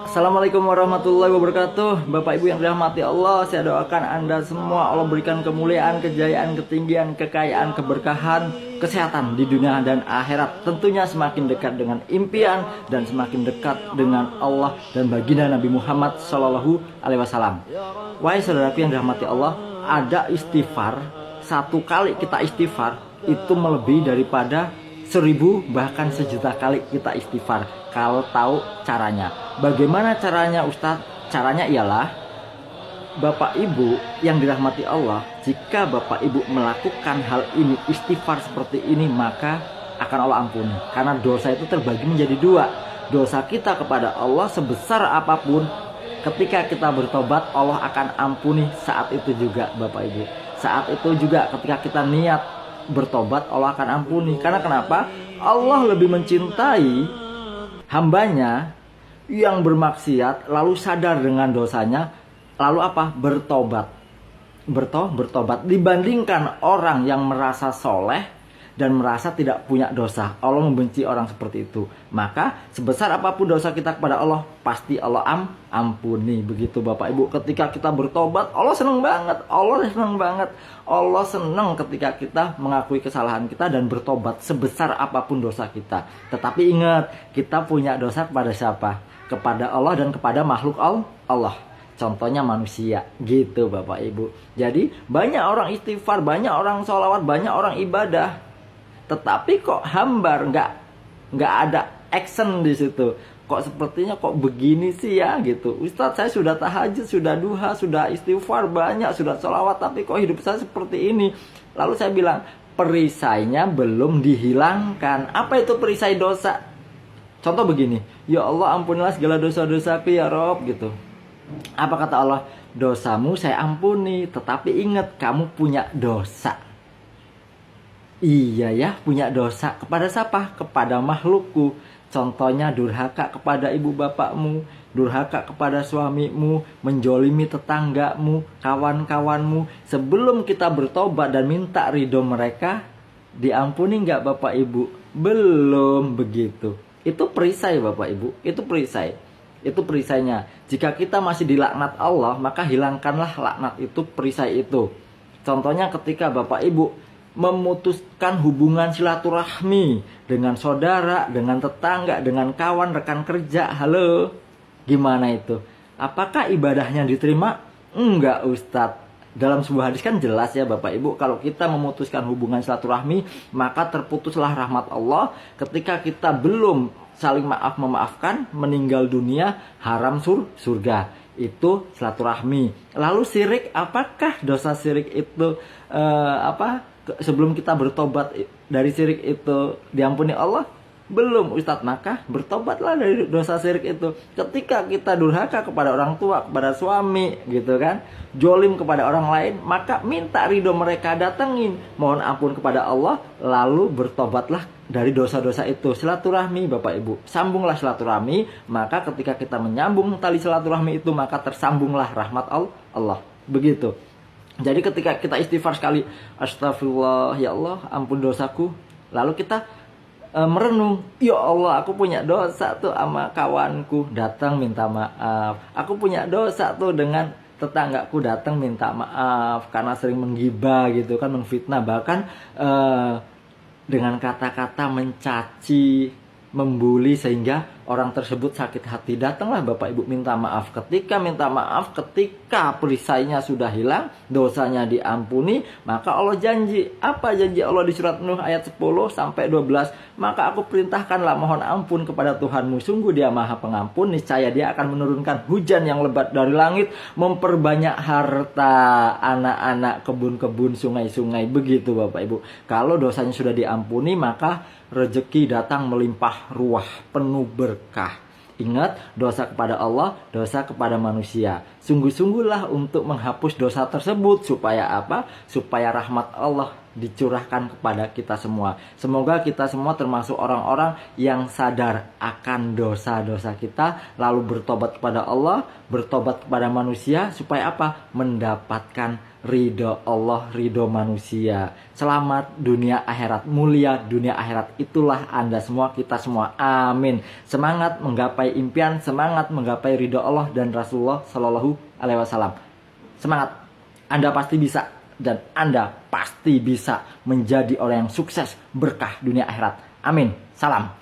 Assalamualaikum warahmatullahi wabarakatuh. Bapak Ibu yang dirahmati Allah, saya doakan Anda semua Allah berikan kemuliaan, kejayaan, ketinggian, kekayaan, keberkahan, kesehatan di dunia dan akhirat. Tentunya semakin dekat dengan impian dan semakin dekat dengan Allah dan baginda Nabi Muhammad Shallallahu Alaihi Wasallam. Wahai saudaraku yang dirahmati Allah, ada istighfar, satu kali kita istighfar itu melebihi daripada 1000 bahkan 1.000.000 kali kita istighfar kalau tahu caranya. Bagaimana caranya Ustadz? Caranya ialah Bapak Ibu yang dirahmati Allah, jika Bapak Ibu melakukan hal ini, istighfar seperti ini, maka akan Allah ampuni. Karena dosa itu terbagi menjadi dua. Dosa kita kepada Allah sebesar apapun, ketika kita bertobat Allah akan ampuni saat itu juga Bapak Ibu. Saat itu juga ketika kita niat bertobat Allah akan ampuni. Karena kenapa? Allah lebih mencintai hambanya yang bermaksiat lalu sadar dengan dosanya lalu apa? Bertobat dibandingkan orang yang merasa soleh dan merasa tidak punya dosa. Allah membenci orang seperti itu. Maka sebesar apapun dosa kita kepada Allah, pasti Allah ampuni. Begitu Bapak Ibu, ketika kita bertobat Allah senang banget. Allah senang ketika kita mengakui kesalahan kita dan bertobat sebesar apapun dosa kita. Tetapi ingat, kita punya dosa kepada siapa? Kepada Allah dan kepada makhluk Allah. Contohnya manusia, gitu Bapak Ibu. Jadi banyak orang istighfar, banyak orang sholawat, banyak orang ibadah, tetapi kok hambar, nggak ada action di situ. Kok sepertinya kok begini sih ya gitu. Ustadz, saya sudah tahajud, sudah duha, sudah istighfar banyak, sudah sholawat, tapi kok hidup saya seperti ini. Lalu saya bilang, perisainya belum dihilangkan. Apa itu perisai dosa? Contoh begini, ya Allah ampunilah segala dosa-dosaku ya Rob gitu. Apa kata Allah? Dosamu saya ampuni, tetapi ingat kamu punya dosa. Iya ya, punya dosa. Kepada siapa? Kepada makhlukku. Contohnya durhaka kepada ibu bapakmu, durhaka kepada suamimu, menjolimi tetanggamu, kawan-kawanmu. Sebelum kita bertobat dan minta ridho mereka, diampuni nggak Bapak Ibu? Belum begitu. Itu perisai Bapak Ibu, itu perisai. Itu perisainya. Jika kita masih dilaknat Allah, maka hilangkanlah laknat itu, perisai itu. Contohnya ketika Bapak Ibu memutuskan hubungan silaturahmi dengan saudara, dengan tetangga, dengan kawan, rekan kerja. Halo, gimana itu? Apakah ibadahnya diterima? Enggak Ustadz. Dalam sebuah hadis kan jelas ya Bapak Ibu, kalau kita memutuskan hubungan silaturahmi, maka terputuslah rahmat Allah. Ketika kita belum saling memaafkan, meninggal dunia, haram surga. Itu silaturahmi. Lalu syirik, apakah dosa syirik itu sebelum kita bertobat dari syirik itu diampuni Allah? Belum Ustadz. Maka bertobatlah dari dosa syirik itu. Ketika kita durhaka kepada orang tua, kepada suami gitu kan, jolim kepada orang lain, maka minta ridho mereka, datengin, mohon ampun kepada Allah, lalu bertobatlah dari dosa-dosa itu. Silaturahmi Bapak Ibu, sambunglah silaturahmi. Maka ketika kita menyambung tali silaturahmi itu, maka tersambunglah rahmat Allah. Begitu. Jadi ketika kita istighfar sekali, astagfirullah ya Allah ampun dosaku, lalu kita merenung, ya Allah aku punya dosa tuh sama kawanku, datang minta maaf. Aku punya dosa tuh dengan tetanggaku, datang minta maaf karena sering menggibah gitu kan, menfitnah, bahkan dengan kata-kata mencaci, membuli sehingga orang tersebut sakit hati. Datanglah Bapak Ibu minta maaf. Ketika minta maaf, ketika perisainya sudah hilang, dosanya diampuni, maka Allah janji. Apa janji Allah di surat Nuh ayat 10 sampai 12? Maka aku perintahkanlah mohon ampun kepada Tuhanmu, sungguh Dia Maha Pengampun, niscaya Dia akan menurunkan hujan yang lebat dari langit, memperbanyak harta, anak-anak, kebun-kebun, sungai-sungai. Begitu Bapak Ibu. Kalau dosanya sudah diampuni, maka rezeki datang melimpah ruah, penuh berkah. Ingat, dosa kepada Allah, dosa kepada manusia. Sungguh-sungguhlah untuk menghapus dosa tersebut. Supaya apa? Supaya rahmat Allah dicurahkan kepada kita semua. Semoga kita semua termasuk orang-orang yang sadar akan dosa-dosa kita, lalu bertobat kepada Allah, bertobat kepada manusia, supaya apa? Mendapatkan ridho Allah, ridho manusia. Selamat dunia akhirat, mulia dunia akhirat. Itulah Anda semua, kita semua. Amin. Semangat menggapai impian, semangat menggapai ridho Allah dan Rasulullah Shallallahu Alaihi Wasallam. Semangat. Anda pasti bisa, dan Anda pasti bisa menjadi orang yang sukses, berkah dunia akhirat. Amin. Salam.